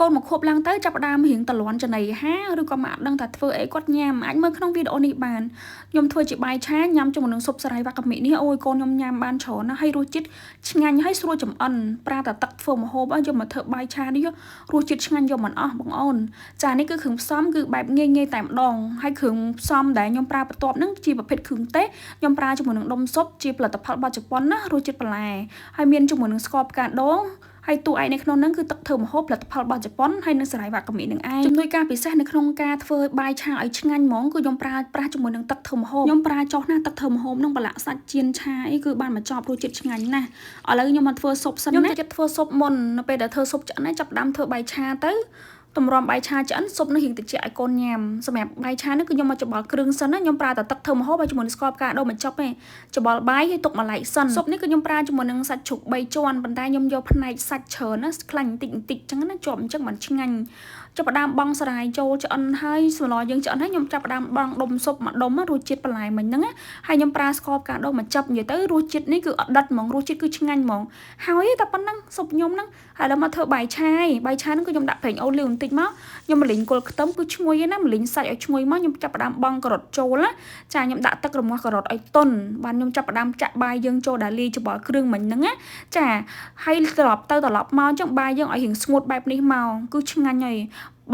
កូនមកខួបឡើងទៅចាប់ផ្ដើមរៀងតលាន់ចំណីហាឬក៏មកដឹងថាធ្វើអីគាត់ញ៉ាំអាចមើលក្នុងវីដេអូនេះបានខ្ញុំធ្វើជាបាយឆាញ៉ាំជាមួយនឹងស៊ុបសារីវ៉ាកាមីនេះអូយកូនខ្ញុំញ៉ាំបានច្រើនណាស់ហើយរសជាតិឆ្ងាញ់ហើយស្រួលចម្អិនប្រើតែទឹកធ្វើម្ហូបយកមកធ្វើបាយឆានេះរសជាតិឆ្ងាញ់យកមិនអស់បងអូនចានេះគឺគ្រឿងផ្សំគឺបែបងាយៗតែម្ដងហើយគ្រឿងផ្សំដែលខ្ញុំប្រើបន្ទាប់ហ្នឹងជាប្រភេទគ្រឿងទេសខ្ញុំប្រើជាមួយនឹងដុំស៊ុបជាផលិតផលរបស់ជប៉ុនណារសជាតិបន្លែហើយមានជាមួយនឹងស្ករផ្កាដូងហើយតួឯកនៅក្នុងហ្នឹងគឺទឹកធ្វើម្ហូបផលិតផលរបស់ជប៉ុនហើយនឹងសារីវ៉ាកាមីនឹងឯងជំនួយការពិសេសនៅក្នុងការធ្វើបាយឆាឲ្យឆ្ងាញ់ហ្មងគឺខ្ញុំប្រើប្រាស់ជាមួយនឹងទឹកធ្វើម្ហូបខ្ញុំប្រើចុះណាទឹកធ្វើម្ហូបនឹងប្រឡាក់សាច់ចៀនឆាអីគឺបានមកចប់រសជាតិឆ្ងាញ់ណាស់ឥឡូវខ្ញុំមកធ្វើស៊ុបសិនណាខ្ញុំចិត្តធ្វើស៊ុបមុននៅពេលដែលធ្វើស៊ុបឆ្អិនហើយចាប់ផ្ដើមធ្វើបាយឆាទៅតម្រាំបាយឆាឆ្អិនស៊ុបនឹងរៀងតិចឲ្យកូនញ៉ាំសម្រាប់បាយឆានេះគឺខ្ញុំមកច្បល់គ្រឿងសិនណាខ្ញុំប្រើតែទឹកធ្វើម្ហូបហើយជាមួយនឹងស្ករផ្កាដូងបញ្ចប់ទេច្បល់បាយហើយទុកមួយឡែកសិនស៊ុបនេះគឺខ្ញុំប្រើជាមួយនឹងសាច់ជ្រូក3ជាន់ប៉ុន្តែខ្ញុំយកផ្នែកសាច់ច្រើនណាខ្លាញ់បន្តិចបន្តិចអញ្ចឹងណាជាប់អញ្ចឹងមិនឆ្ងាញ់ចាប់ផ្ដើមបង់សារាយចូលឆ្អិនហើយសម្លយើងឆ្អិនហើយខ្ញុំចាប់ផ្ដើមបង់ដុំស៊ុបមួយដុំរសជាតិបន្លែមិញហ្នឹងហើយខ្ញុំប្រើស្ករផ្កាដូងមកចាប់និយាយទៅរសជាតិនេះគឺអត់ដិតហ្មងរសជាតិគឺឆ្ងាញ់ហ្មងហើយតែប៉ុណ្ណឹងស៊ុបខ្ញុំហ្នឹងហើយដល់មកធ្វើបាយឆាហ្នឹងគឺខ្ញុំដាក់ប្រេងអូលីវបន្តិចមកខ្ញុំម្លីងគល់ខ្ទឹមគឺឈ្ងុយណាម្លីងសាច់ឲ្យឈ្ងុយមកខ្ញុំចាប់ផ្ដើមបង់ការ៉ុតចូលណាចាខ្ញុំដាក់ទឹករមាស់ការ៉ុតឲ្យទន់បានខ្ញុំចាប់ផ្ដើមចាក់បាយយើងចូលដែលលាយច្បល់គ្រឿងមិញហ្នឹងណាចាហើយត្រឡប់ទៅត្រឡប់មកអញ្ចឹងបាយយើងឲ្យរៀងស្ងួតបែបនេះមកគឺឆ្ងាញ់ហើយ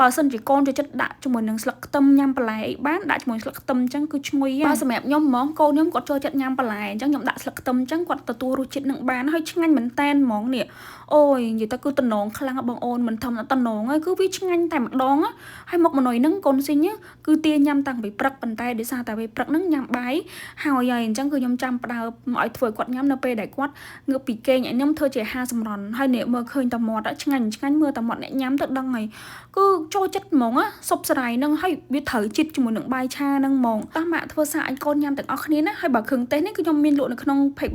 បើសិនជាកូនចូលចិត្តដាក់ជាមួយនឹងស្លឹកខ្ទឹមញ៉ាំបន្លែអីបានដាក់ជាមួយស្លឹកខ្ទឹមអញ្ចឹងគឺឈ្ងុយបើសម្រាប់ខ្ញុំហ្មងកូនខ្ញុំគាត់ចូលចិត្តញ៉ាំបន្លែអញ្ចឹងខ្ញុំដាក់ស្លឹកខ្ទឹមអញ្ចឹងគាត់ទទួលរសជាតិនឹងបានហើយឆ្ងាញ់មែនតែនហ្មងនេះអូយនិយាយទៅគឺតំណងខ្លាំងបងអូនមិនធម្មតាតំណងហើយគឺវាឆ្ងាញ់តែម្ដងហើយមុខម្នួយហ្នឹងកូនស៊ីងគឺទាញ៉ាំតាំងពីព្រឹកប៉ុន្តែដោយសារតែពេលព្រឹកហ្នឹងញ៉ាំបាយហើយអញ្ចឹងគឺខ្ញុំចាំផ្ដើមឲ្យធ្វើគាត់ញ៉ាំនៅពេលដែលគាត់ងើបពីគេងឲ្យខ្ញុំធ្វើជាអាហារសម្រន់ហើយអ្នកមើលឃើញតែមាត់ឆ្ងាញ់មើលតែមាត់អ្នកញ៉ាំទៅដឹងហើយគឺចូលចិត្តហ្មងស៊ុបសារីហ្នឹងហើយវាត្រូវជាតិជាមួយនឹងបាយឆាហ្នឹងហ្មងតោះម៉ាក់ធ្វើសារឲ្យកូនញ៉ាំទាំងអស់គ្នាណាហើយបើគ្រឿងទេសនេះគឺខ្ញុំមានលក់នៅក្នុង page